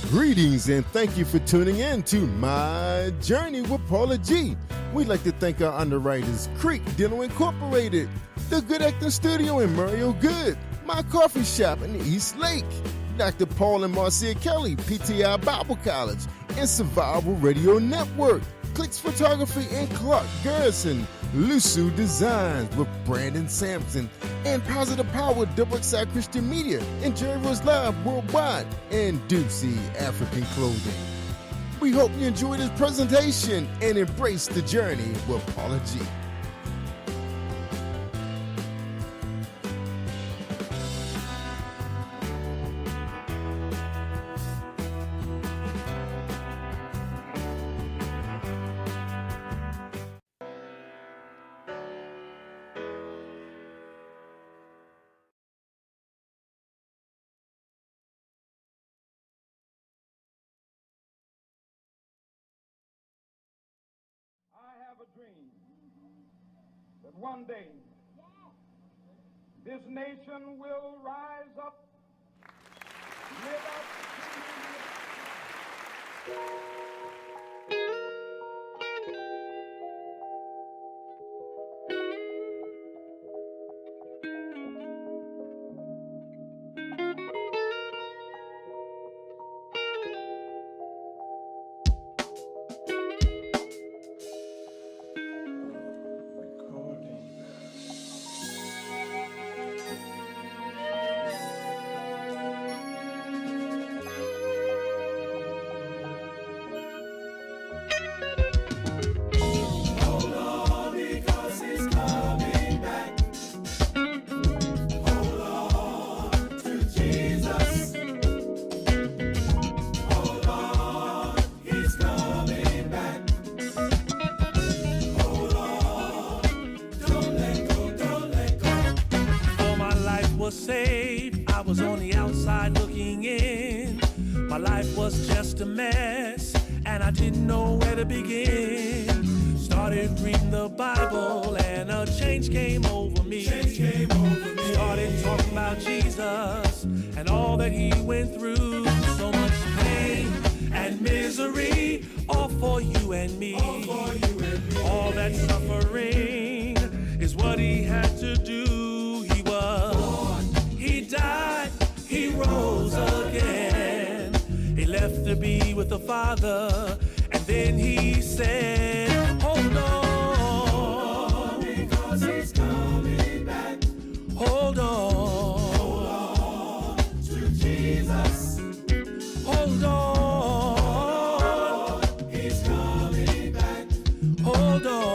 Greetings and thank you for tuning in to My Journey with Paula G. We'd like to thank our underwriters, Creek Dental Incorporated, The Good Acting Studio in Mario Good, My Coffee Shop in East Lake, Dr. Paul and Marcia Kelly, PTI Bible College, and Survival Radio Network, Clicks Photography and Clark Garrison, Lusu Designs with Brandon Sampson, and Positive Power Double Side Christian Media, and Jerry Rose Live Worldwide, and Doozy African Clothing. We hope you enjoy this presentation and embrace the journey with Paula G. I have a dream that one day this nation will rise up, live up. Saved, I was on the outside looking in. My life was just a mess, and I didn't know where to begin. Started reading the Bible, and a change came over me. Started talking about Jesus and all that he went through. So much pain and misery, all for you and me. All that suffering is what he had to do. He died, he rose again. He left to be with the Father, and then he said, hold on, because he's coming back. Hold on to Jesus. Hold on, he's coming back. Hold on.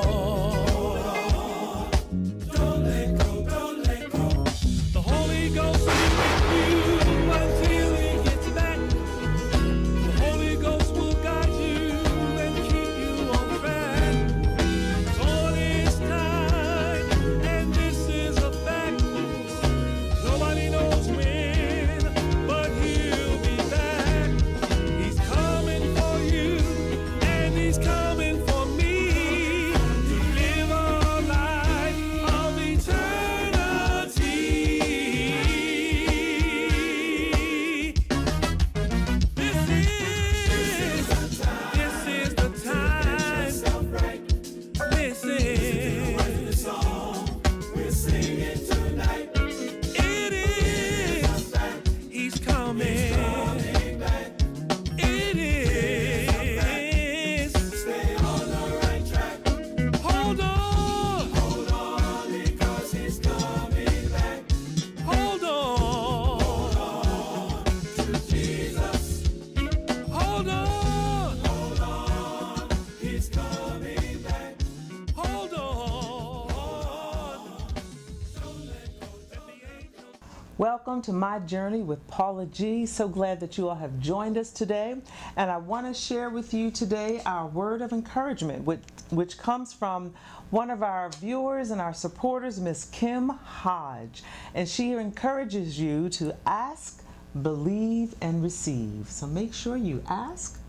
Welcome to My Journey with Paula G. So glad that you all have joined us today. And I want to share with you today our word of encouragement, which comes from one of our viewers and our supporters, Miss Kim Hodge. And she encourages you to ask, believe, and receive. So make sure you ask,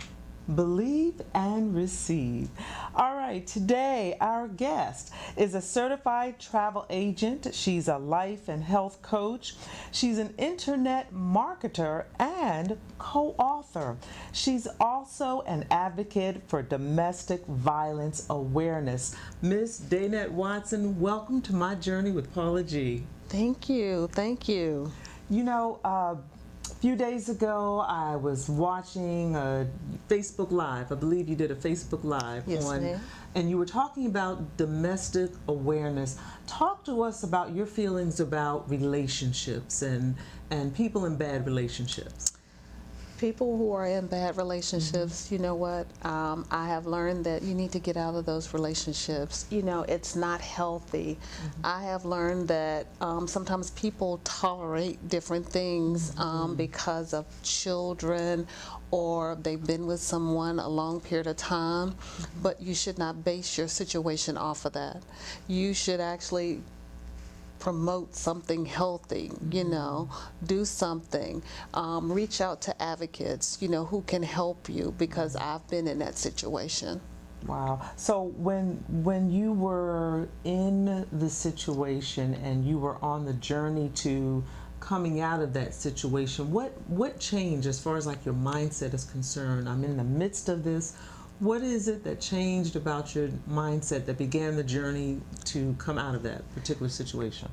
Believe and receive. All right, today our guest is a certified travel agent. She's a life and health coach. She's an internet marketer and co-author. She's also an advocate for domestic violence awareness. Miss DANET Watson, welcome to My Journey with Paula G. Thank you. Thank you. You know, a few days ago, I was watching a Facebook Live. I believe you did a Facebook Live Yes, ma'am. and you were talking about domestic awareness. Talk to us about your feelings about relationships and people in bad relationships. People who are in bad relationships, you know what? I have learned that you need to get out of those relationships. You know, it's not healthy. I have learned that sometimes people tolerate different things because of children, or they've been with someone a long period of time, but you should not base your situation off of that. You should actually promote something healthy, you know, do something, reach out to advocates, you know, who can help you, because I've been in that situation. Wow. So when you were in the situation and you were on the journey to coming out of that situation, what changed as far as like your mindset is concerned? I'm in the midst of this. What is it that changed about your mindset that began the journey to come out of that particular situation?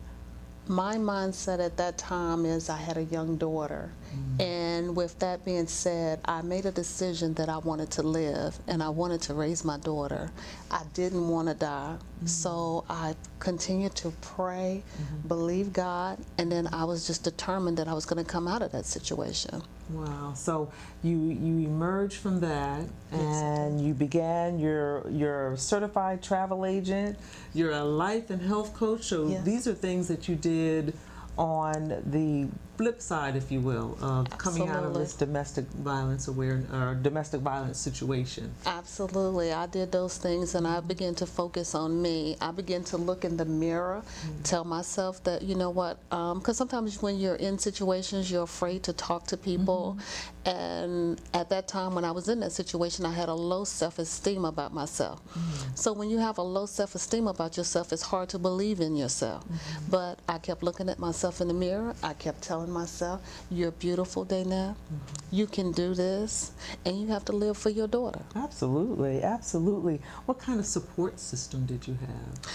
My mindset at that time is I had a young daughter. And with that being said, I made a decision that I wanted to live and I wanted to raise my daughter. I didn't want to die. So I continued to pray, believe God, and then I was just determined that I was going to come out of that situation. Wow. So you emerged from that and you began your certified travel agent. You're a life and health coach. So Yes. these are things that you did on the flip side, if you will, of coming out of Absolutely. this domestic violence or domestic violence situation. Absolutely. I did those things and I began to focus on me. I began to look in the mirror, tell myself that, you know what, because sometimes when you're in situations, you're afraid to talk to people. And at that time when I was in that situation, I had a low self-esteem about myself. So when you have a low self-esteem about yourself, it's hard to believe in yourself. But I kept looking at myself in the mirror. I kept telling myself, you're beautiful, DANET. You can do this, and you have to live for your daughter. Absolutely, absolutely. What kind of support system did you have?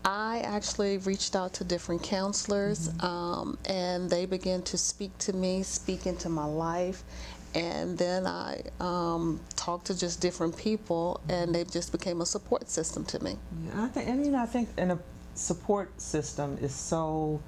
I actually reached out to different counselors, and they began to speak to me, speak into my life. And then I talked to just different people, and they just became a support system to me. Yeah, I think in a support system is so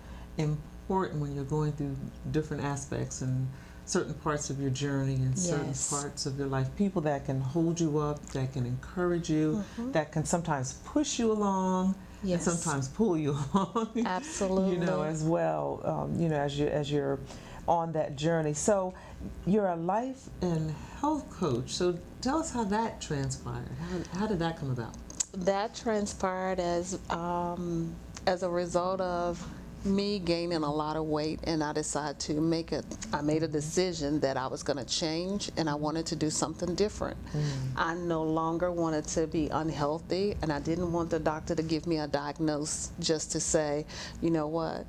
important when you're going through different aspects and certain parts of your journey and certain Yes. parts of your life. People that can hold you up, that can encourage you, that can sometimes push you along, Yes. and sometimes pull you along. Absolutely. You know, as well. You know, as you're on that journey. So you're a life and health coach. So tell us how that transpired. How did that come about? That transpired as a result of me gaining a lot of weight, and I decided to I made a decision that I was going to change and I wanted to do something different. I no longer wanted to be unhealthy, and I didn't want the doctor to give me a diagnosis just to say, you know what,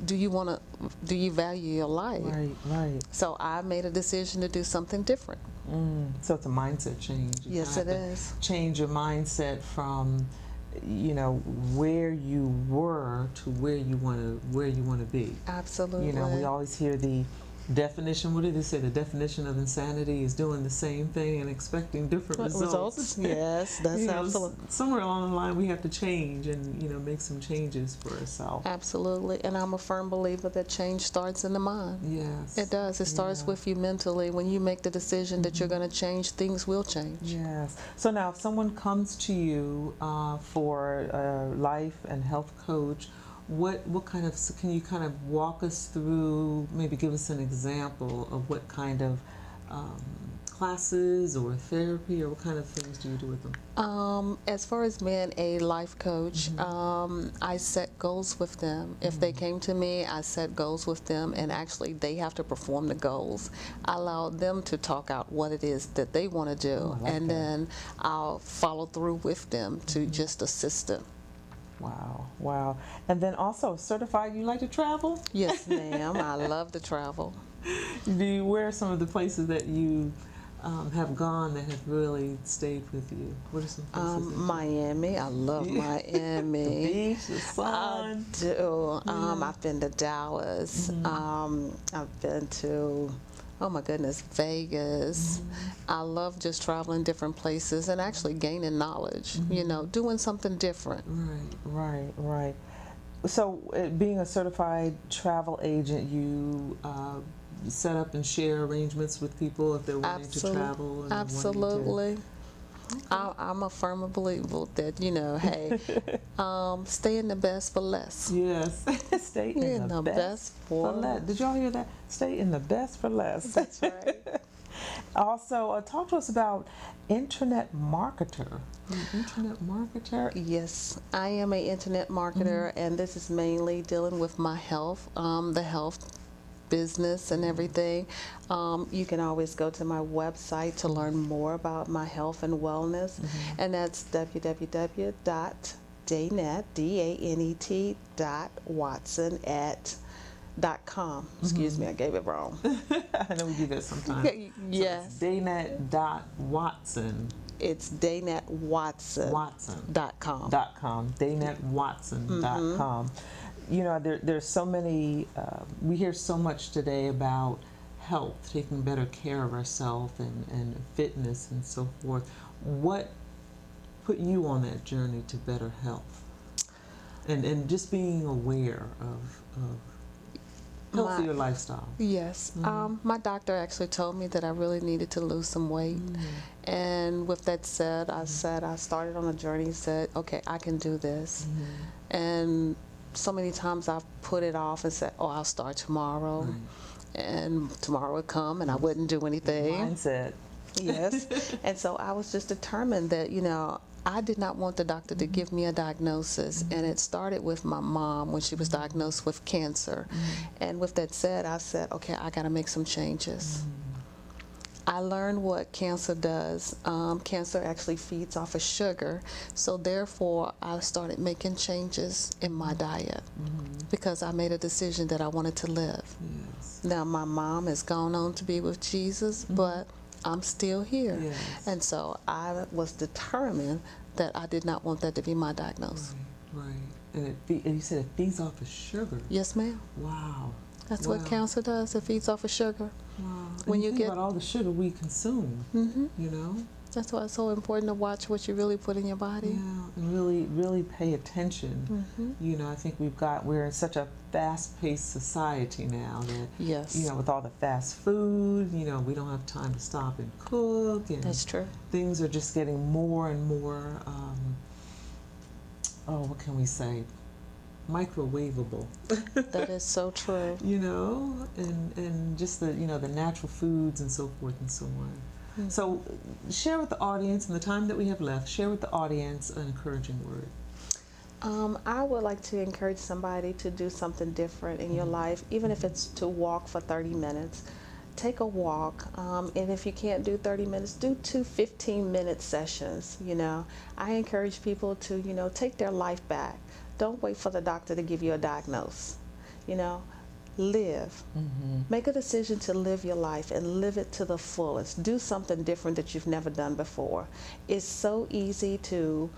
do you value your life? Right, right. So I made a decision to do something different. So it's a mindset change. You Yes, kinda it have to is. Change your mindset from, you know, where you were to where you want to be. Absolutely. You know, we always hear the definition. What do they say? The definition of insanity is doing the same thing and expecting different results. Yes, that's You know, absolutely. somewhere along the line, we have to change and make some changes for ourselves. Absolutely, and I'm a firm believer that change starts in the mind. Yes. It does. It starts Yeah. with you mentally. When you make the decision that you're going to change, things will change. Yes. So now, if someone comes to you for a life and health coach, what kind of, can you kind of walk us through, maybe give us an example of what kind of classes or therapy, or what kind of things do you do with them? As far as being a life coach, I set goals with them. If they came to me, I set goals with them, and actually they have to perform the goals. I allow them to talk out what it is that they want to do, and then I'll follow through with them to just assist them. Wow, wow. And then also certified, you like to travel? Yes, ma'am. I love to travel. Do you, where are some of the places that you have gone that have really stayed with you? What are some places? Miami. I love Miami. The beach, the I sun. do. I've been to Dallas. I've been to, oh my goodness, Vegas. I love just traveling different places and actually gaining knowledge, you know, doing something different. Right. So, being a certified travel agent, you set up and share arrangements with people if they're wanting to travel. And Absolutely. I'm a firm believer that, you know, hey, stay in the best for less. Yes, stay in the best for less. Did y'all hear that? Stay in the best for less. That's right. Also, talk to us about internet marketer. Internet marketer? Yes, I am an internet marketer, and this is mainly dealing with my health, the health business and everything. You can always go to my website to learn more about my health and wellness, and that's www.danet, DANET.watson@.com. Excuse me, I gave it wrong. I know we do that sometimes. Yes. So Danet.Watson. It's DANETWatson.com. DanetWatson.com. You know, there's so many, we hear so much today about health, taking better care of ourselves and fitness and so forth. What put you on that journey to better health? And just being aware of healthier lifestyle. Yes. My doctor actually told me that I really needed to lose some weight. And with that said, I started on a journey, said, okay, I can do this. And so many times I've put it off and said, oh, I'll start tomorrow. And tomorrow would come and I wouldn't do anything. Mindset. Yes. And so I was just determined that, you know, I did not want the doctor to give me a diagnosis. And it started with my mom when she was diagnosed with cancer. And with that said, I said, okay, I got to make some changes. I learned what cancer does. Cancer actually feeds off of sugar. So therefore, I started making changes in my diet because I made a decision that I wanted to live. Now, my mom has gone on to be with Jesus, but I'm still here. And so I was determined that I did not want that to be my diagnosis. Right. And you said it feeds off of sugar. Yes, ma'am. Wow. That's what cancer does. It feeds off of sugar. Wow. When you you think get about all the sugar we consume, you know? That's why it's so important to watch what you really put in your body. Yeah, and really pay attention. You know, I think we're in such a fast-paced society now that, Yes. you know, with all the fast food, you know, we don't have time to stop and cook. And That's true. things are just getting more and more, what can we say? Microwavable. That is so true. You know, and just the, you know, the natural foods and so forth and so on. So share with the audience, in the time that we have left, share with the audience an encouraging word. I would like to encourage somebody to do something different in your life, even if it's to walk for 30 minutes. Take a walk, and if you can't do 30 minutes, do 2 15-minute sessions, you know. I encourage people to, you know, take their life back. Don't wait for the doctor to give you a diagnosis, you know. Live. Make a decision to live your life and live it to the fullest. Do something different that you've never done before. It's so easy to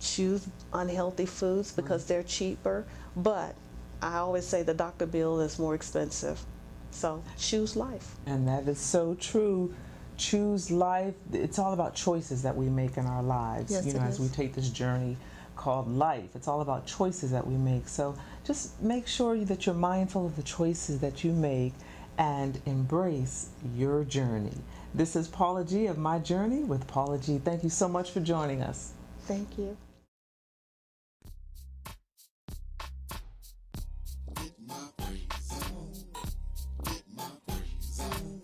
choose unhealthy foods because they're cheaper, but I always say the doctor bill is more expensive. So choose life. And that is so true. Choose life. It's all about choices that we make in our lives. Yes, you know, it as is. we take this journey called life. It's all about choices that we make. So just make sure that you're mindful of the choices that you make and embrace your journey. This is Paula G of My Journey with Paula G. Thank you so much for joining us. Thank you. Get my praise on. Get my praise on.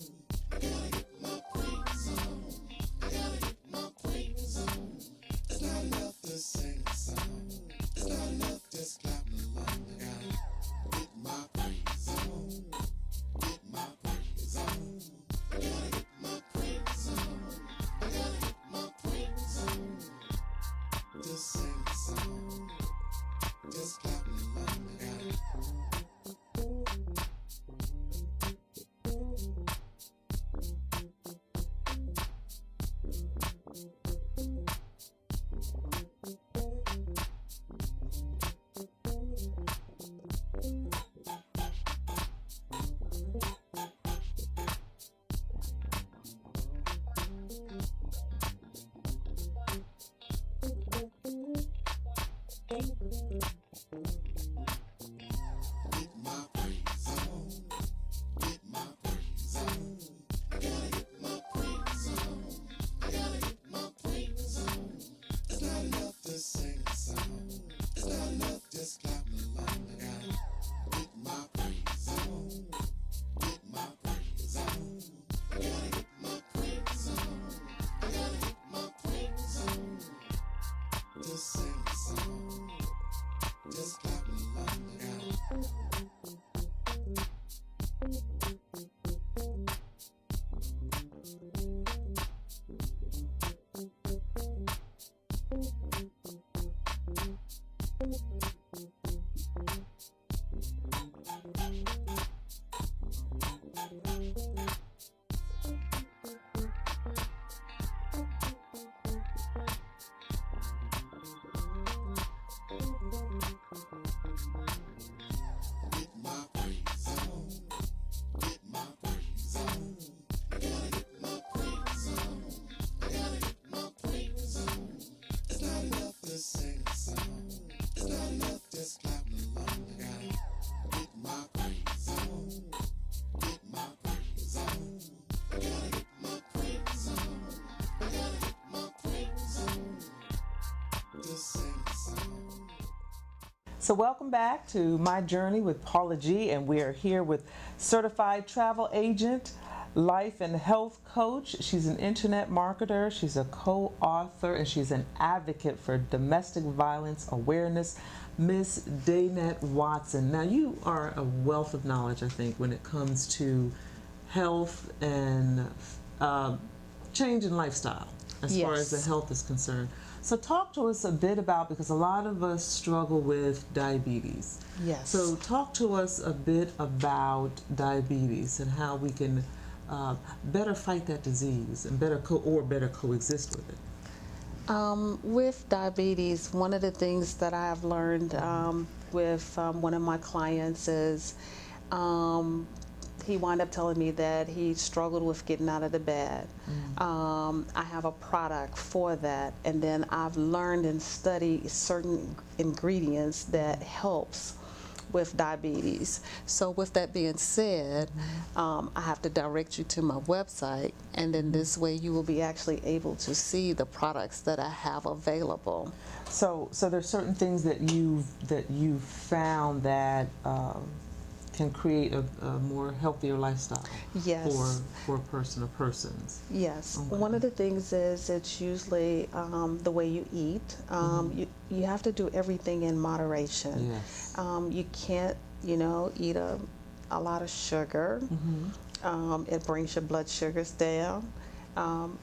So welcome back to My Journey with Paula G, and we are here with certified travel agent, life and health coach. She's an internet marketer, she's a co-author, and she's an advocate for domestic violence awareness, Miss DANET Watson. Now you are a wealth of knowledge, I think, when it comes to health and change in lifestyle as far as the health is concerned. So talk to us a bit about, because a lot of us struggle with diabetes. Yes. So talk to us a bit about diabetes and how we can better fight that disease and better coexist with it. With diabetes, one of the things that I have learned with one of my clients is he wound up telling me that he struggled with getting out of the bed. I have a product for that, and then I've learned and studied certain ingredients that helps with diabetes. So with that being said, I have to direct you to my website, and then this way you will be actually able to see the products that I have available. So there's certain things that you've found that can create a more healthier lifestyle. Yes. For a person or persons. Yes. Okay. One of the things is it's usually the way you eat. You have to do everything in moderation. Yes. You can't, eat a lot of sugar. It brings your blood sugars down.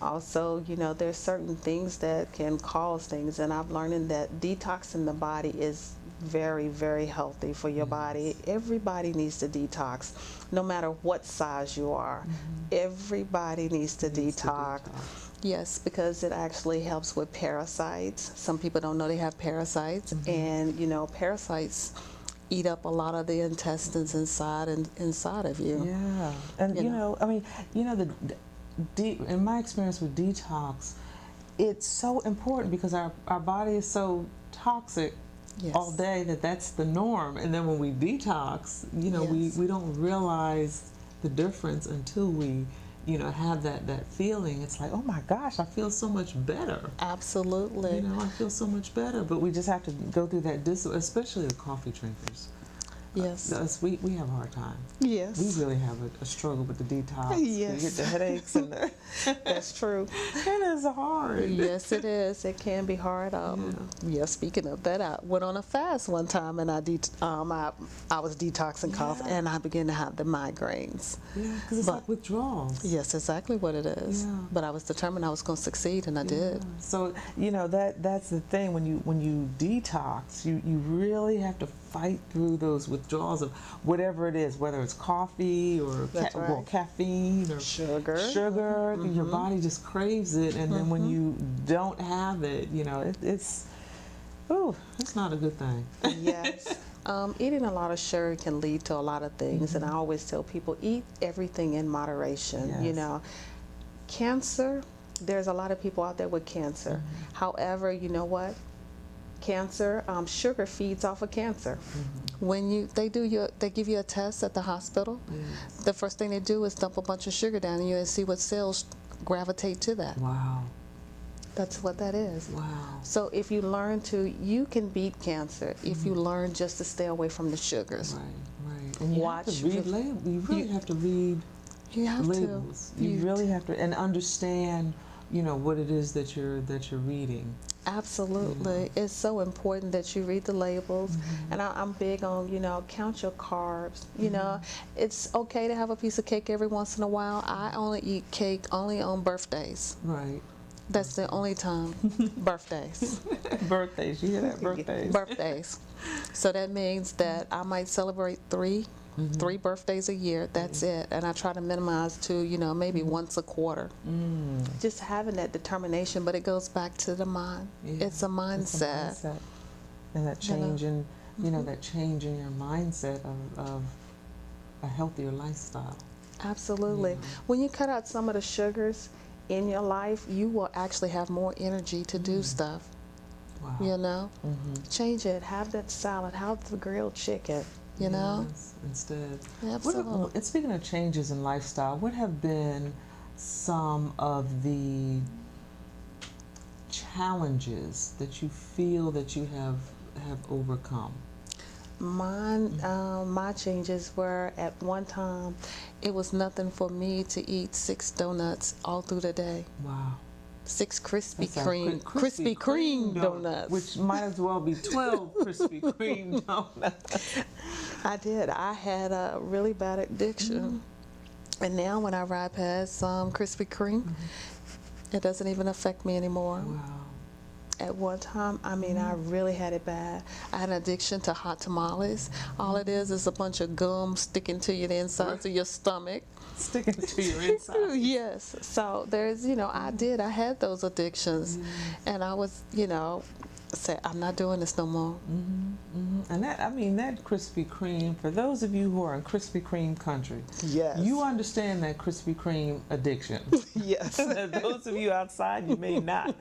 Also, there's certain things that can cause things, and I've learned that detoxing the body is very, very healthy for your body. Everybody needs to detox, no matter what size you are. Everybody needs to detox. Yes, because it actually helps with parasites. Some people don't know they have parasites, and parasites eat up a lot of the intestines inside of you. Yeah, and in my experience with detox, it's so important because our body is so toxic all day that's the norm, and then when we detox, we don't realize the difference until we have that feeling. It's like, oh my gosh, I feel so much better. Absolutely. I feel so much better, but we just have to go through that especially the coffee drinkers. Yes. We have a hard time. Yes. We really have a struggle with the detox. Yes. We get the headaches and the That's true. it is hard. Yes, it is. It can be hard. Yeah. Speaking of that, I went on a fast one time, and I was detoxing cough, and I began to have the migraines. Yeah, because it's like withdrawals. Yes, exactly what it is. Yeah. But I was determined I was going to succeed, and I did. So that's the thing, when you detox, you really have to fight through those withdrawals of whatever it is, whether it's coffee or caffeine or Sugar. Your body just craves it, and then when you don't have it, it's not a good thing. Yes. Eating a lot of sugar can lead to a lot of things, and I always tell people, eat everything in moderation. Yes. Cancer, there's a lot of people out there with cancer. However, you know what? Cancer, sugar feeds off of cancer. When they give you a test at the hospital, the first thing they do is dump a bunch of sugar down in you and see what cells gravitate to that. Wow. That's what that is. Wow. So if you you can beat cancer if you learn just to stay away from the sugars. Right. And you have to read labels. You really have to read labels. You really have to, and understand, what it is that you're reading. Absolutely. It's so important that you read the labels. And I'm big on, count your carbs. It's okay to have a piece of cake every once in a while. I only eat cake only on birthdays. Right. That's the only time. Birthdays. Birthdays. You hear that? Birthdays. Birthdays. So that means that I might celebrate three birthdays a year. That's it. And I try to minimize to, maybe once a quarter. Just having that determination, but it goes back to the mind. Yeah. It's a mindset. And that change in, that change in your mindset of a healthier lifestyle. Absolutely. When you cut out some of the sugars in your life, you will actually have more energy to do stuff. Wow. Change it. Have that salad. Have the grilled chicken. Yes, instead. Absolutely. And speaking of changes in lifestyle, what have been some of the challenges that you feel that you have overcome? My changes were, at one time, it was nothing for me to eat 6 donuts all through the day. Wow. 6 Krispy Kreme donuts. Which might as well be 12 Krispy Kreme donuts. I did. I had a really bad addiction. And now when I ride past some Krispy Kreme, it doesn't even affect me anymore. Wow. At one time, I really had it bad. I had an addiction to hot tamales. All it is a bunch of gum sticking to the insides of your stomach. Sticking to your inside. Yes. So there's, I had those addictions. And I was, say, I'm not doing this no more. And that Krispy Kreme, for those of you who are in Krispy Kreme country, yes, you understand that Krispy Kreme addiction. Yes. Those of you outside, you may not.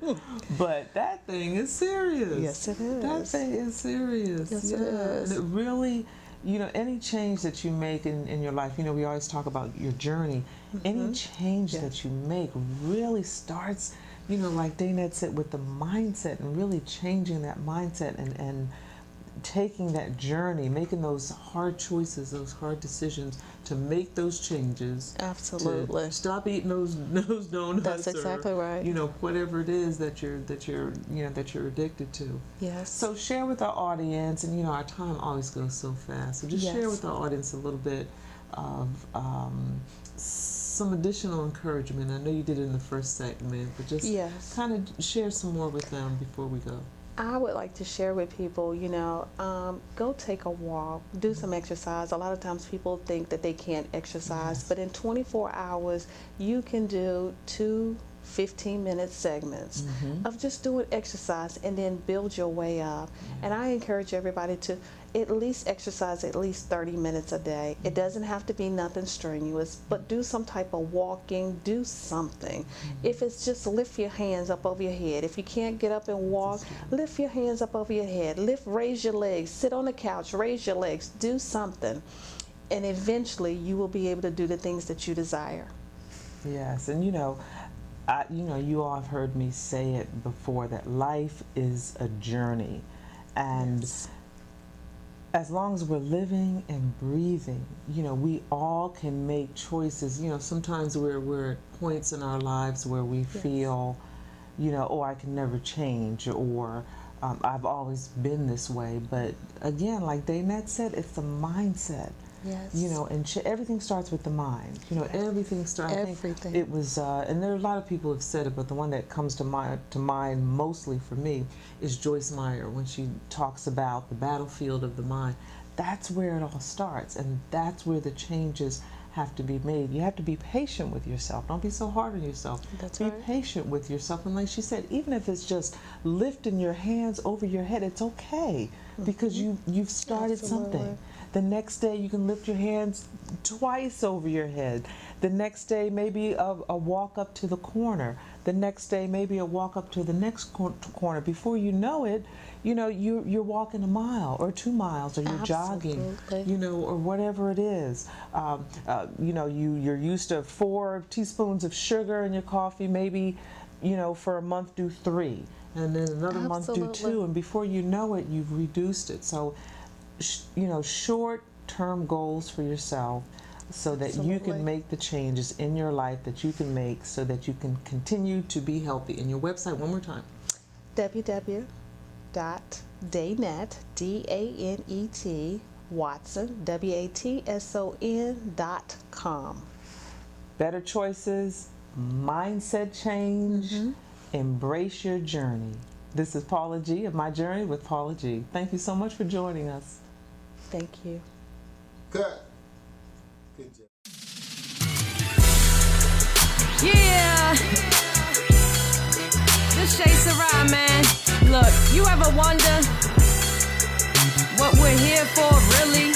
But that thing is serious. Yes, it is. That thing is serious. Yes, it is. And it really, any change that you make in your life, we always talk about your journey. Any change that you make really starts, like DANET said, with the mindset, and really changing that mindset and taking that journey, making those hard choices, those hard decisions to make those changes. Absolutely. To stop eating those donuts. That's exactly right. Whatever it is that you're addicted to. Yes. So share with our audience, and our time always goes so fast. So just share with our audience a little bit of some additional encouragement. I know you did it in the first segment, but just kind of share some more with them before we go. I would like to share with people, go take a walk, do some exercise. A lot of times people think that they can't exercise, but in 24 hours, you can do 2 15-minute segments of just doing exercise and then build your way up. And I encourage everybody to at least exercise at least 30 minutes a day. It doesn't have to be nothing strenuous, but do some type of walking, do something. If it's just lift your hands up over your head. If you can't get up and walk, lift your hands up over your head. Raise your legs, sit on the couch, raise your legs, do something. And eventually you will be able to do the things that you desire. Yes, and you all have heard me say it before, that life is a journey. And as long as we're living and breathing, we all can make choices. Sometimes we're at points in our lives where we feel, oh, I can never change, or I've always been this way. But again, like DANET said, it's the mindset. Yes. And everything starts with the mind. Everything starts. Everything. It was, and there are a lot of people have said it, but the one that comes to mind mostly for me is Joyce Meyer when she talks about the battlefield of the mind. That's where it all starts, and that's where the changes have to be made. You have to be patient with yourself. Don't be so hard on yourself. That's be right. patient with yourself, and like she said, even if it's just lifting your hands over your head, it's okay because you've started Absolutely. something. The next day you can lift your hands twice over your head. The next day maybe a walk up to the corner. The next day maybe a walk up to the next corner. Before you know it, you're walking a mile or 2 miles, or you're jogging, or whatever it is. You're used to 4 teaspoons of sugar in your coffee. Maybe, for a month do 3, and then another month do 2, and before you know it, you've reduced it. So, short-term goals for yourself, so that you can make the changes in your life that you can make, so that you can continue to be healthy. And your website, one more time. www.danet, DANET, Watson, WATSON.com. Better choices, mindset change, embrace your journey. This is Paula G. of My Journey with Paula G. Thank you so much for joining us. Thank you. Cut. Good job. Yeah. This Shay Sarai, man. Look, you ever wonder what we're here for, really?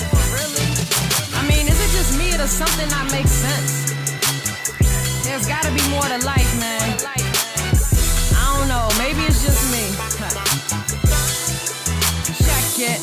I mean, is it just me or does something not make sense? There's gotta be more to life, man. I don't know, maybe it's just me. Check it.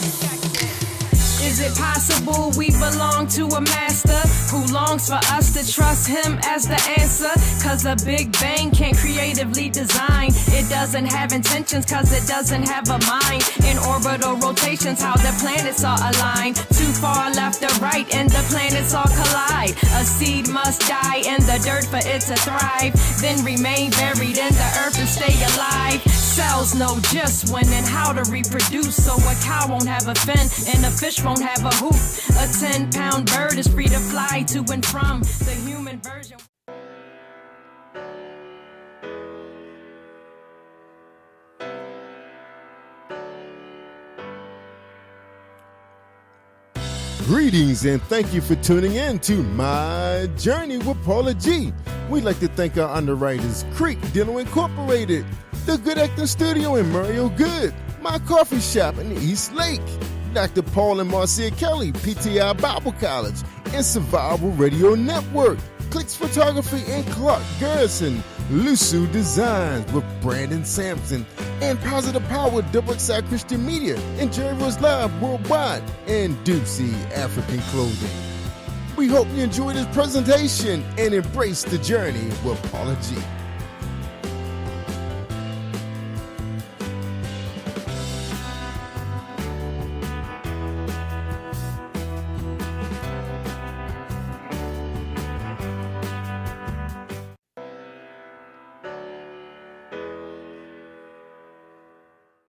Is it possible we belong to a master who longs for us to trust him as the answer? Cause a Big Bang can't creatively design. It doesn't have intentions cause it doesn't have a mind. In orbital rotations, how the planets are aligned. Too far left or right and the planets all collide. A seed must die in the dirt for it to thrive, then remain buried in the earth and stay alive. Cells know just when and how to reproduce. So a cow won't have a fin and a fish won't have a hoop. A 10-pound bird is free to fly to and from the human version. Greetings and thank you for tuning in to My Journey with Paula G. We'd like to thank our underwriters, Creek Dental Incorporated, The Good Acting Studio in Mario Good, My Coffee Shop in East Lake, Dr. Paul and Marcia Kelly, PTI Bible College, and Survival Radio Network, Clicks Photography and Clark Garrison, Lusu Designs with Brandon Sampson, and Positive Power Double Side Christian Media, and Jerry Rose Live Worldwide, and Doocy African Clothing. We hope you enjoyed this presentation and embrace the journey with Paula G.